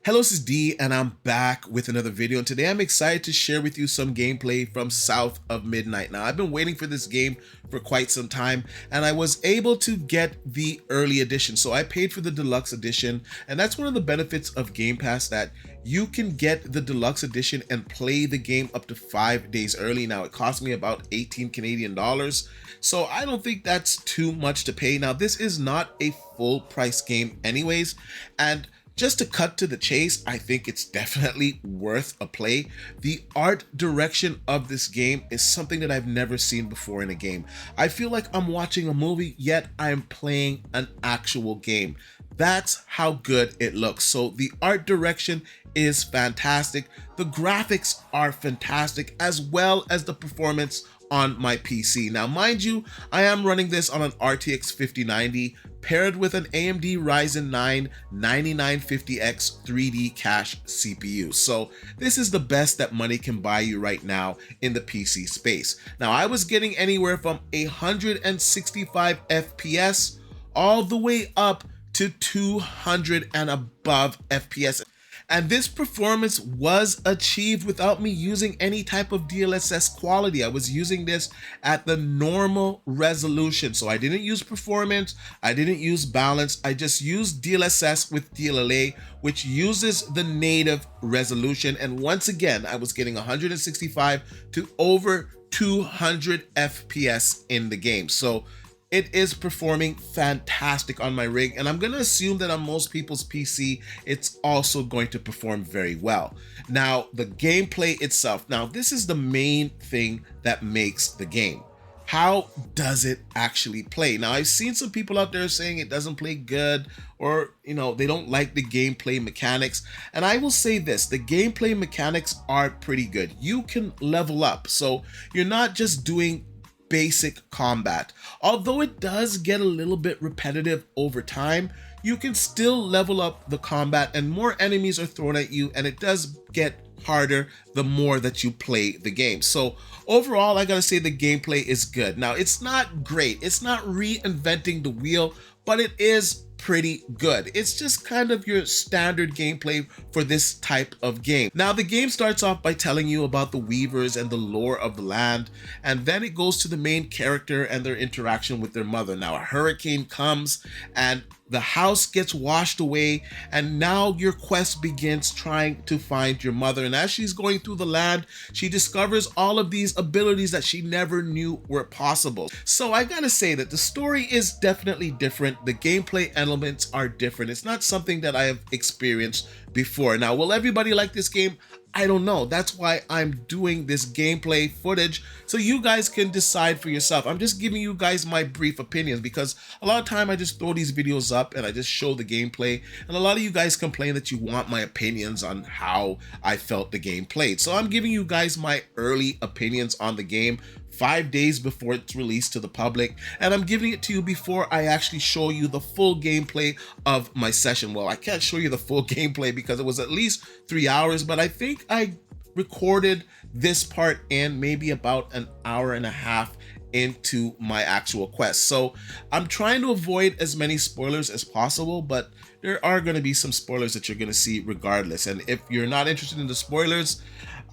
Hello, this is D, and I'm back with another video. And today I'm excited to share with you some gameplay from South of Midnight. Now, I've been waiting for this game for quite some time, and I was able to get the early edition. So I paid for the deluxe edition, and that's one of the benefits of Game Pass, that you can get the deluxe edition and play the game up to 5 days early. Now, it cost me about 18 Canadian dollars, so I don't think that's too much to pay. Now, this is not a full price game anyways, and just to cut to the chase, I think it's definitely worth a play. The art direction of this game is something that I've never seen before in a game. I feel like I'm watching a movie, yet I'm playing an actual game. That's how good it looks. So the art direction is fantastic. The graphics are fantastic, as well as the performance on my PC. Now, mind you, I am running this on an RTX 5090 paired with an AMD Ryzen 9 9950X 3D cache CPU. So this is the best that money can buy you right now in the PC space. Now, I was getting anywhere from 165 FPS all the way up to 200 and above FPS. And this performance was achieved without me using any type of DLSS quality. I was using this at the normal resolution. So I didn't use performance, I didn't use balance, I just used DLSS with DLLA, which uses the native resolution. And once again, I was getting 165 to over 200 FPS in the game. So it is performing fantastic on my rig, and I'm going to assume that on most people's PC, it's also going to perform very well. Now, the gameplay itself. Now, this is the main thing that makes the game. How does it actually play? Now, I've seen some people out there saying it doesn't play good, or, they don't like the gameplay mechanics. And I will say this, the gameplay mechanics are pretty good. You can level up, so you're not just doing basic combat. Although it does get a little bit repetitive over time, you can still level up the combat and more enemies are thrown at you, and it does get harder the more that you play the game. So overall, I gotta say the gameplay is good. Now, it's not great, it's not reinventing the wheel, but it is pretty good. It's just kind of your standard gameplay for this type of game. Now, the game starts off by telling you about the weavers and the lore of the land, and then it goes to the main character and their interaction with their mother. Now, a hurricane comes and the house gets washed away, and now your quest begins trying to find your mother. And as she's going through the land, she discovers all of these abilities that she never knew were possible. So I gotta say that the story is definitely different. The gameplay elements are different. It's not something that I have experienced before. Now, will everybody like this game? I don't know. That's why I'm doing this gameplay footage, so you guys can decide for yourself. I'm just giving you guys my brief opinions, because a lot of time I just throw these videos up and I just show the gameplay, and a lot of you guys complain that you want my opinions on how I felt the game played. So I'm giving you guys my early opinions on the game 5 days before it's released to the public, and I'm giving it to you before I actually show you the full gameplay of my session. Well, I can't show you the full gameplay because it was at least 3 hours, but I think I recorded this part in maybe about an hour and a half into my actual quest. So I'm trying to avoid as many spoilers as possible, but there are going to be some spoilers that you're going to see regardless. And if you're not interested in the spoilers,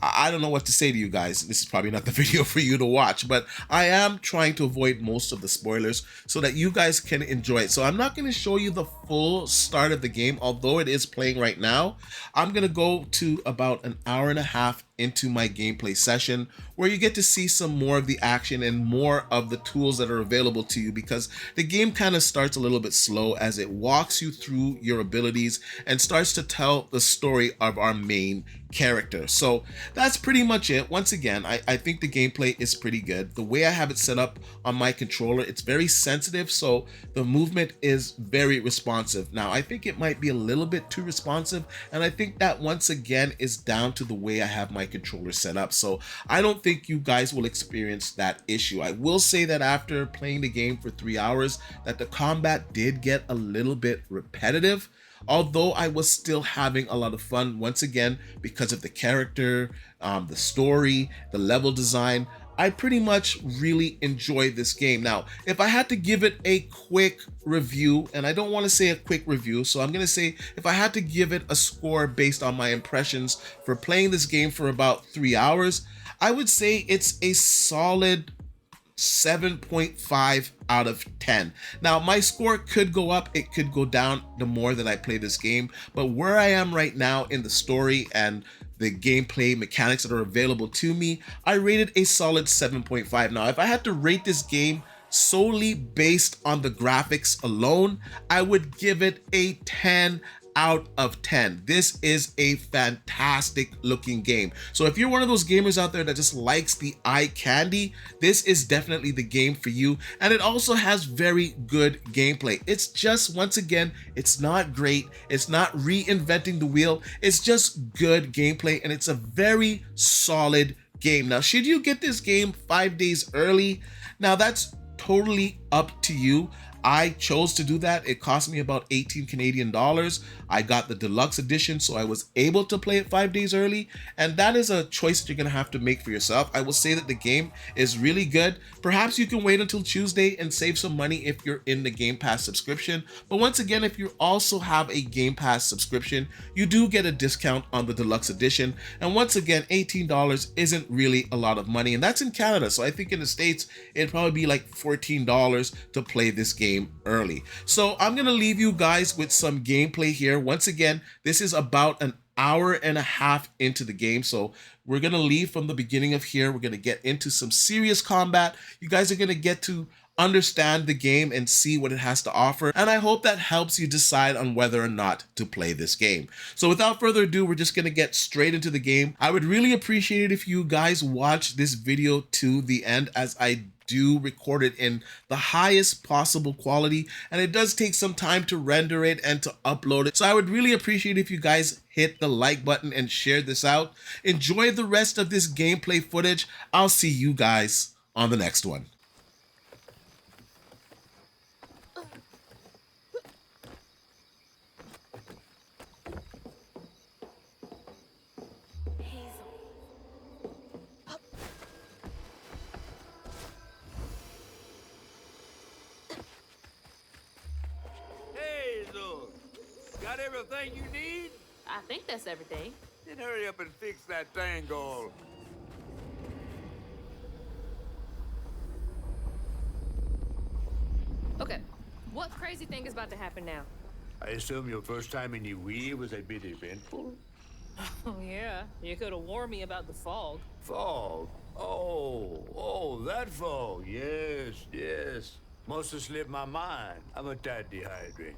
I don't know what to say to you guys. This is probably not the video for you to watch, but I am trying to avoid most of the spoilers so that you guys can enjoy it. So I'm not going to show you the full start of the game, although it is playing right now. I'm going to go to about an hour and a half into my gameplay session, where you get to see some more of the action and more of the tools that are available to you, because the game kind of starts a little bit slow as it walks you through your abilities and starts to tell the story of our main character. So that's pretty much it. Once again, I think the gameplay is pretty good. The way I have it set up on my controller, it's very sensitive, so the movement is very responsive. Now, I think it might be a little bit too responsive, and I think that once again is down to the way I have my controller set up. So I don't think you guys will experience that issue. I will say that after playing the game for 3 hours, that the combat did get a little bit repetitive, although I was still having a lot of fun once again because of the character, the story, the level design. I pretty much really enjoy this game. Now, if I had to give it a quick review, and I don't want to say a quick review, so I'm going to say if I had to give it a score based on my impressions for playing this game for about 3 hours, I would say it's a solid 7.5 out of 10. Now, my score could go up, it could go down the more that I play this game, but where I am right now in the story and the gameplay mechanics that are available to me, I rated a solid 7.5. Now, if I had to rate this game solely based on the graphics alone, I would give it a 10 out of 10. This is a fantastic looking game. So if you're one of those gamers out there that just likes the eye candy, this is definitely the game for you. And it also has very good gameplay. It's just, once again, it's not great. It's not reinventing the wheel. It's just good gameplay, and it's a very solid game. Now, should you get this game 5 days early? Now, that's totally up to you. I chose to do that. It cost me about 18 Canadian dollars. I got the deluxe edition, so I was able to play it 5 days early, and that is a choice that you're gonna have to make for yourself. I will say that the game is really good. Perhaps you can wait until Tuesday and save some money if you're in the Game Pass subscription. But once again, if you also have a Game Pass subscription, you do get a discount on the deluxe edition. And once again, $18 isn't really a lot of money, and that's in Canada. So I think in the States, it'd probably be like $14 to play this game early. So I'm gonna leave you guys with some gameplay here. Once again, this is about an hour and a half into the game, so we're gonna leave from the beginning of here. We're gonna get into some serious combat. You guys are gonna get to understand the game and see what it has to offer, and I hope that helps you decide on whether or not to play this game. So without further ado, we're just gonna get straight into the game. I would really appreciate it if you guys watch this video to the end, as I do record it in the highest possible quality, and it does take some time to render it and to upload it. So I would really appreciate if you guys hit the like button and share this out. Enjoy the rest of this gameplay footage. I'll see you guys on the next one. Got everything you need? I think that's everything. Then hurry up and fix that tangle. Okay, what crazy thing is about to happen now? I assume your first time in the Wii was a bit eventful? Oh, yeah. You could have warned me about the fog. Fog? Oh, that fog. Yes. Must have slipped my mind. I'm a tad dehydrated.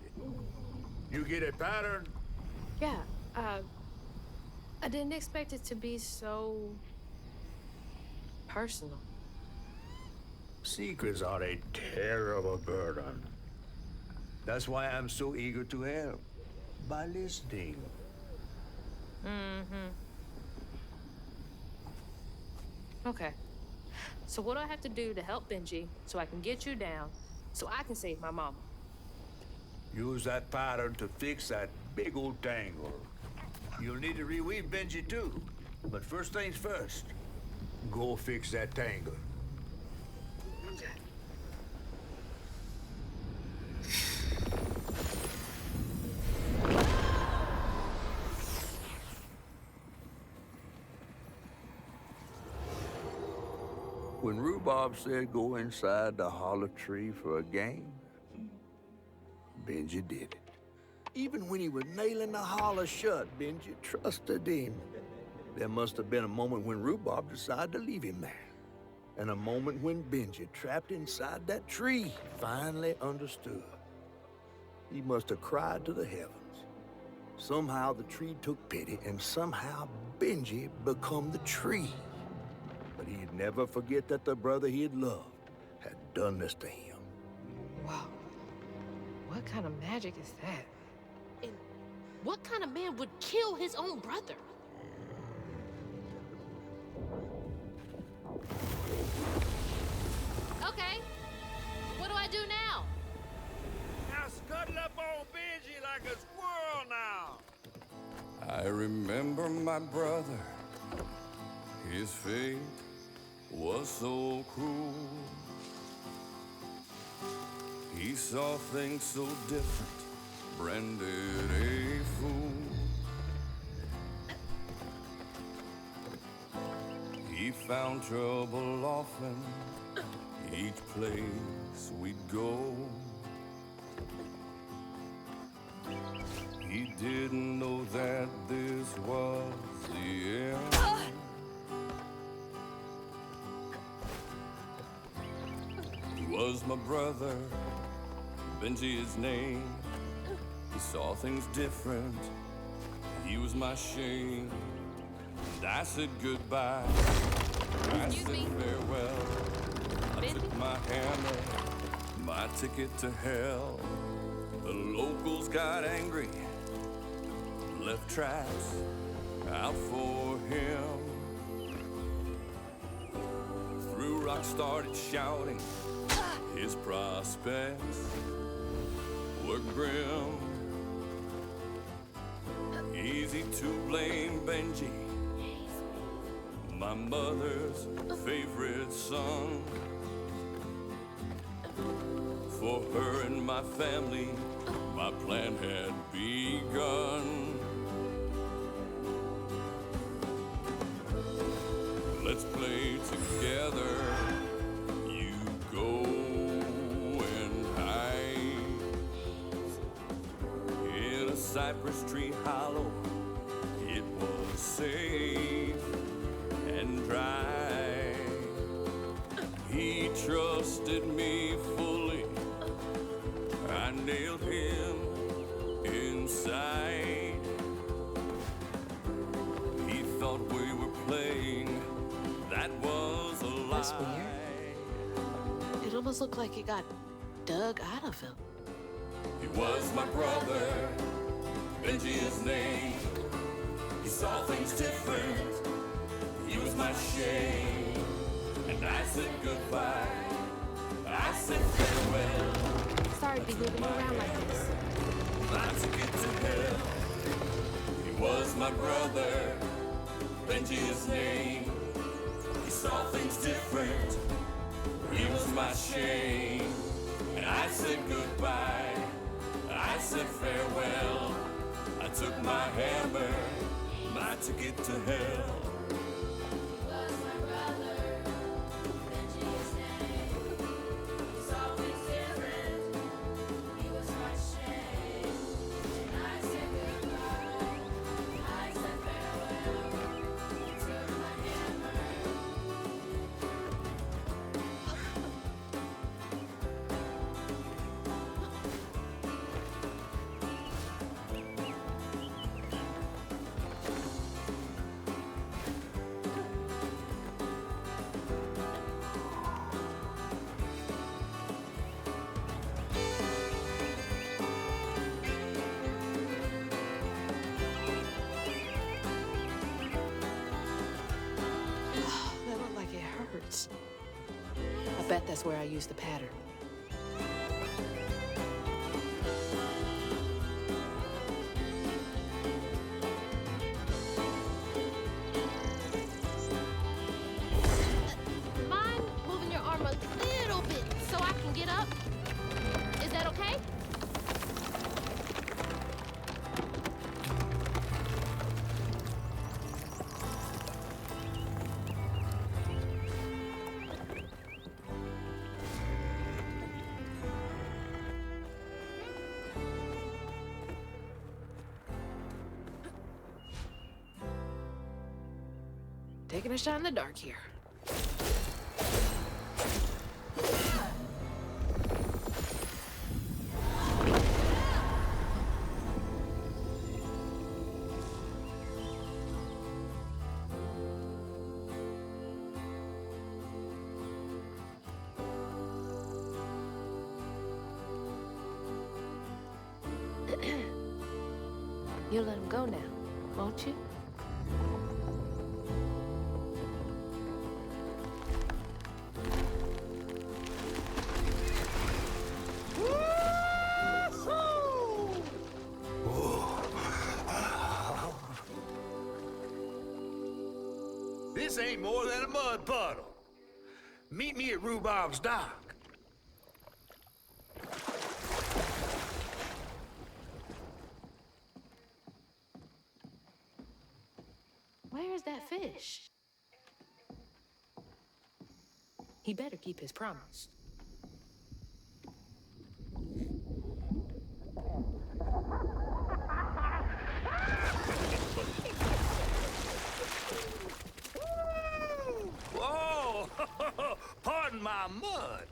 You get a pattern? Yeah, I didn't expect it to be so personal. Secrets are a terrible burden. That's why I'm so eager to help. By listening. Okay. So what do I have to do to help Benji so I can get you down so I can save my mama? Use that pattern to fix that big old tangle. You'll need to reweave Benji too. But first things first, go fix that tangle. When Rhubarb said go inside the hollow tree for a game, Benji did it. Even when he was nailing the hollow shut, Benji trusted him. There must have been a moment when Rhubarb decided to leave him there. And a moment when Benji, trapped inside that tree, finally understood. He must have cried to the heavens. Somehow the tree took pity, and somehow Benji become the tree. But he'd never forget that the brother he had loved had done this to him. Wow. What kind of magic is that? And what kind of man would kill his own brother? Okay. What do I do now? Now scuttle up on Benji like a squirrel now. I remember my brother. His fate was so cruel. He saw things so different, branded a fool. He found trouble often, each place we'd go. He didn't know that this was the end. He was my brother, Benji his name. He saw things different, he was my shame. And I said goodbye, I said farewell. I took my hammer, my ticket to hell. The locals got angry, left tracks out for him. Threw rocks, started shouting, his prospects were grim. Easy to blame Benji, my mother's favorite son. For her and my family, my plan had begun. Let's play together. You go and hide in a cypress tree hollow. It was safe and dry. He trusted me fully. I nailed him inside. He thought we were playing. That was a lie. That's weird. It almost looked like it got dug out of him. He was my brother, Benji his name. He saw things different. He was my shame. And I said goodbye. I said farewell. Sorry to be moving you around like this. My ticket to hell. He was my brother, Benji his name. He saw things different. He was my shame. And I said goodbye. I said farewell. I took my hammer, my ticket to hell. That looked like it hurts. I bet that's where I used the pattern. Mind moving your arm a little bit so I can get up? Is that okay? Taking a shot in the dark here. You'll let him go now, won't you? This ain't more than a mud puddle. Meet me at Rhubarb's dock. Where is that fish? He better keep his promise. Whoa! Pardon my mud.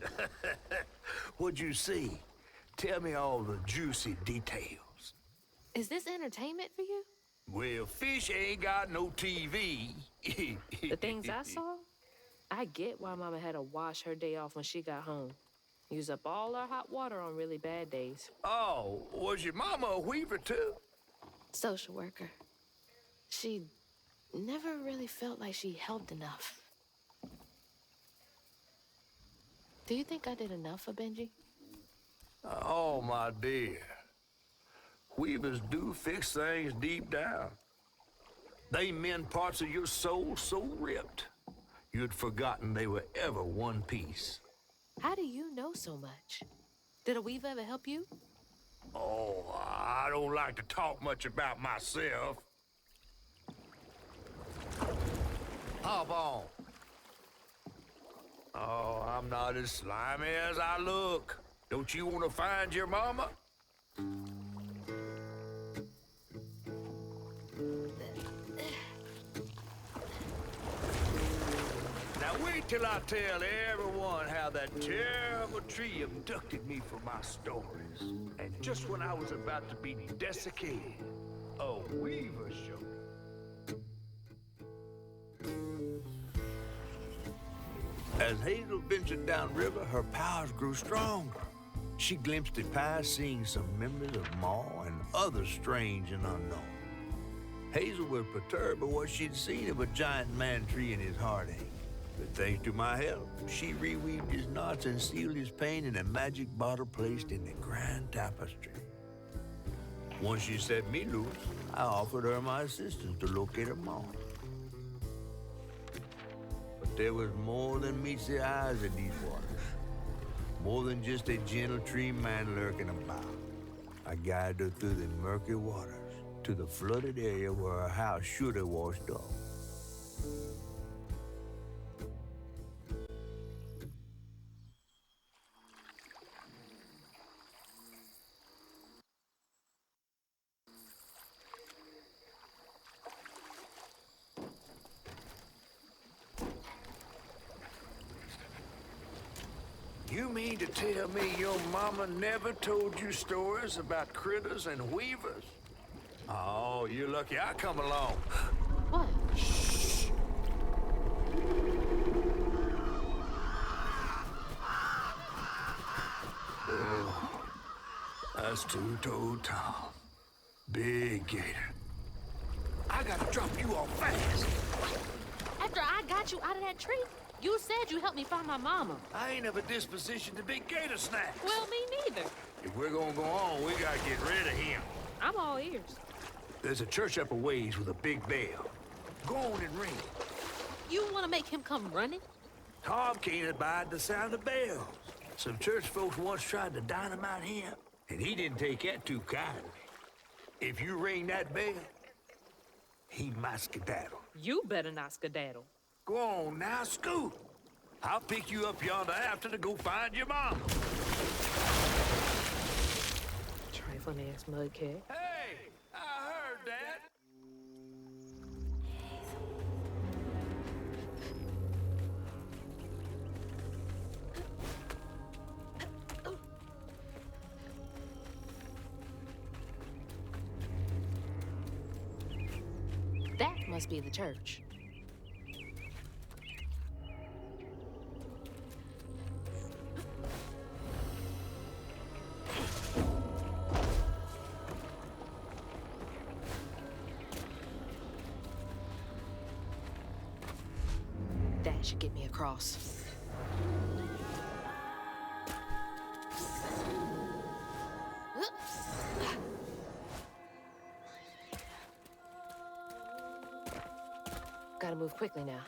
What'd you see? Tell me all the juicy details. Is this entertainment for you? Well, fish ain't got no TV. The things I saw? I get why Mama had to wash her day off when she got home. Use up all our hot water on really bad days. Oh, was your mama a weaver too? Social worker. She never really felt like she helped enough. Do you think I did enough for Benji? Oh, my dear. Weavers do fix things deep down. They mend parts of your soul so ripped, you'd forgotten they were ever one piece. How do you know so much? Did a weaver ever help you? Oh, I don't like to talk much about myself. Hop on. Oh, I'm not as slimy as I look. Don't you want to find your mama? Now wait till I tell everyone how that terrible tree abducted me for my stories. And just when I was about to be desiccated, a weaver showed up. As Hazel ventured downriver, her powers grew stronger. She glimpsed it past, seeing some memories of Ma and others strange and unknown. Hazel was perturbed by what she'd seen of a giant man tree in his heartache. But thanks to my help, she reweaved his knots and sealed his pain in a magic bottle placed in the grand tapestry. Once she set me loose, I offered her my assistance to locate her Ma. But there was more than meets the eyes in these waters. More than just a gentle tree man lurking about. I guided her through the murky waters to the flooded area where her house should have washed off. You mean to tell me your mama never told you stories about critters and weavers? Oh, you're lucky I come along. What? Shh. Oh, that's two-toed Tom. Big gator. I gotta drop you off fast. After I got you out of that tree, you said you helped me find my mama. I ain't of a disposition to be gator snacks. Well, me neither. If we're gonna go on, we gotta get rid of him. I'm all ears. There's a church up a ways with a big bell. Go on and ring it. You want to make him come running? Tom can't abide the sound of bells. Some church folks once tried to dynamite him, and he didn't take that too kindly. If you ring that bell, he might skedaddle. You better not skedaddle. Go on now, scoot. I'll pick you up yonder after to go find your mom. Trifling ass mudcat. Hey, I heard that. That must be the church. That should get me across. Gotta move quickly now.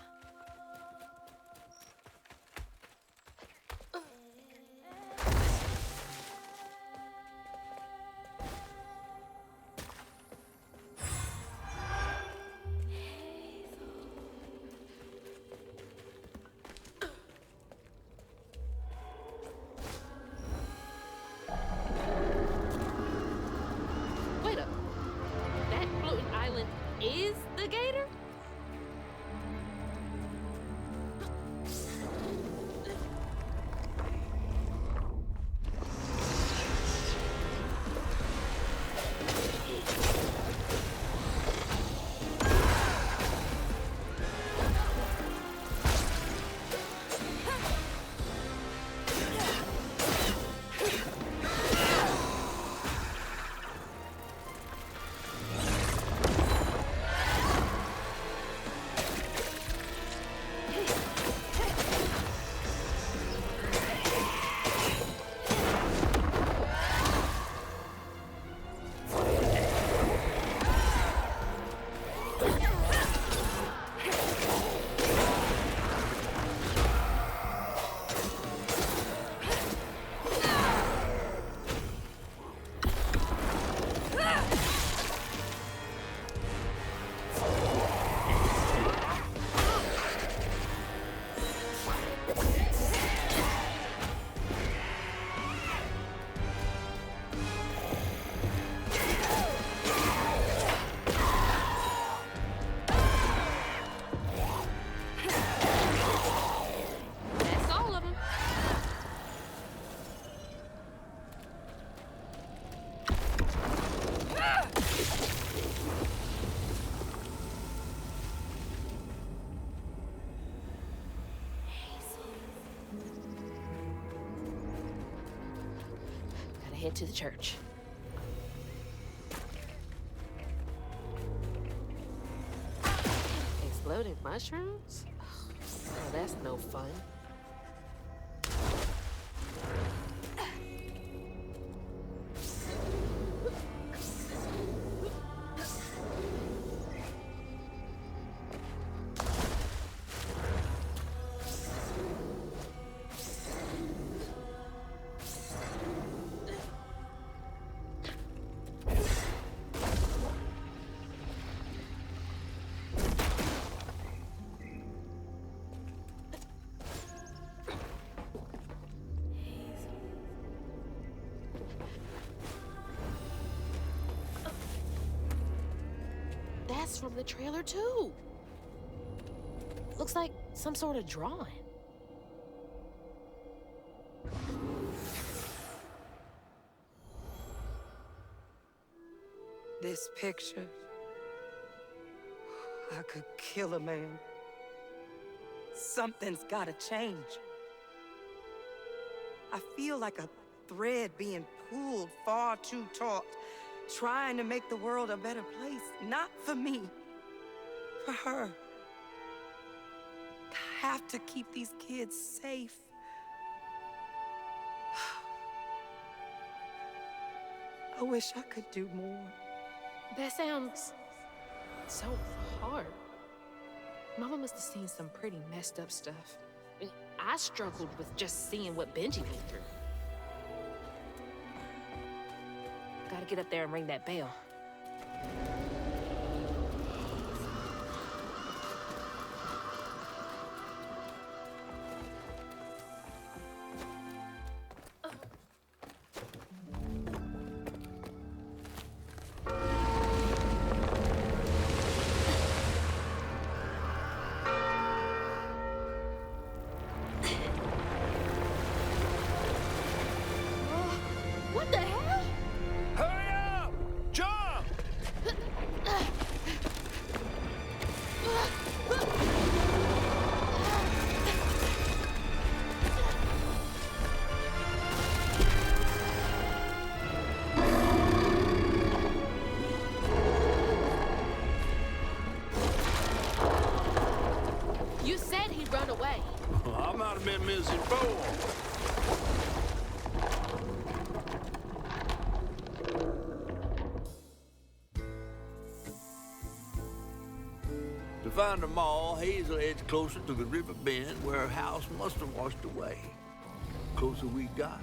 head to the church. Exploding mushrooms? Oh, that's no fun. That's from the trailer, too. Looks like some sort of drawing. This picture, I could kill a man. Something's gotta change. I feel like a thread being pulled far too taut, trying to make the world a better place. Not for me, for her. I have to keep these kids safe. I wish I could do more. That sounds so hard. Mama must have seen some pretty messed up stuff. I struggled with just seeing what Benji went through. Gotta get up there and ring that bell. What the hell? Hurry up! Jump! You said he'd run away. I might have been misinformed. To find them all, Hazel heads closer to the river bend where her house must have washed away. The closer we got,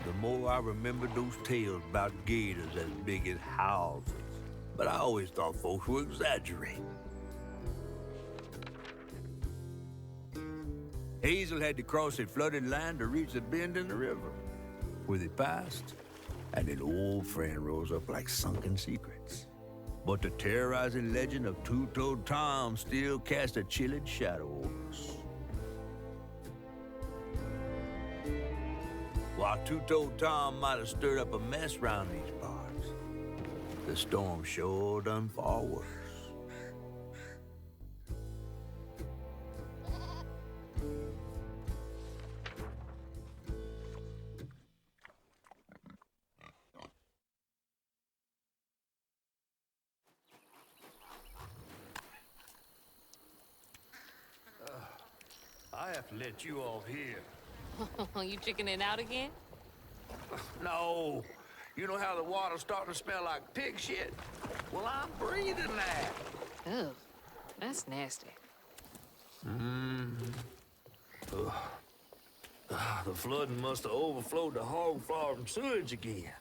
the more I remembered those tales about gators as big as houses. But I always thought folks were exaggerating. Hazel had to cross a flooded line to reach the bend in the river, where they passed, and an old friend rose up like sunken secrets. But the terrorizing legend of Two-Toed Tom still cast a chilling shadow over us. While Two-Toed Tom might have stirred up a mess round these parts, the storm sure done far worse. I have to let you off here. You chickening out again? No. You know how the water's starting to smell like pig shit? Well, I'm breathing that. Oh, that's nasty. The flooding must have overflowed the hog farm sewage again.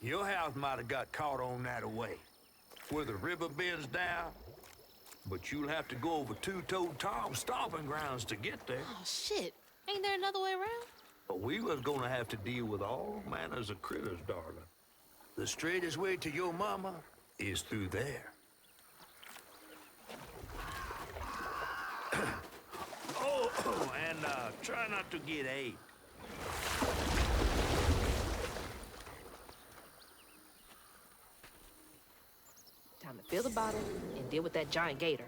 Your house might have got caught on that way, where the river bends down. But you'll have to go over Two-Toed Tom's stomping grounds to get there. Oh, shit. Ain't there another way around? But we was gonna have to deal with all manners of critters, darling. The straightest way to your mama is through there. And try not to get ate. Time to fill the bottle and deal with that giant gator.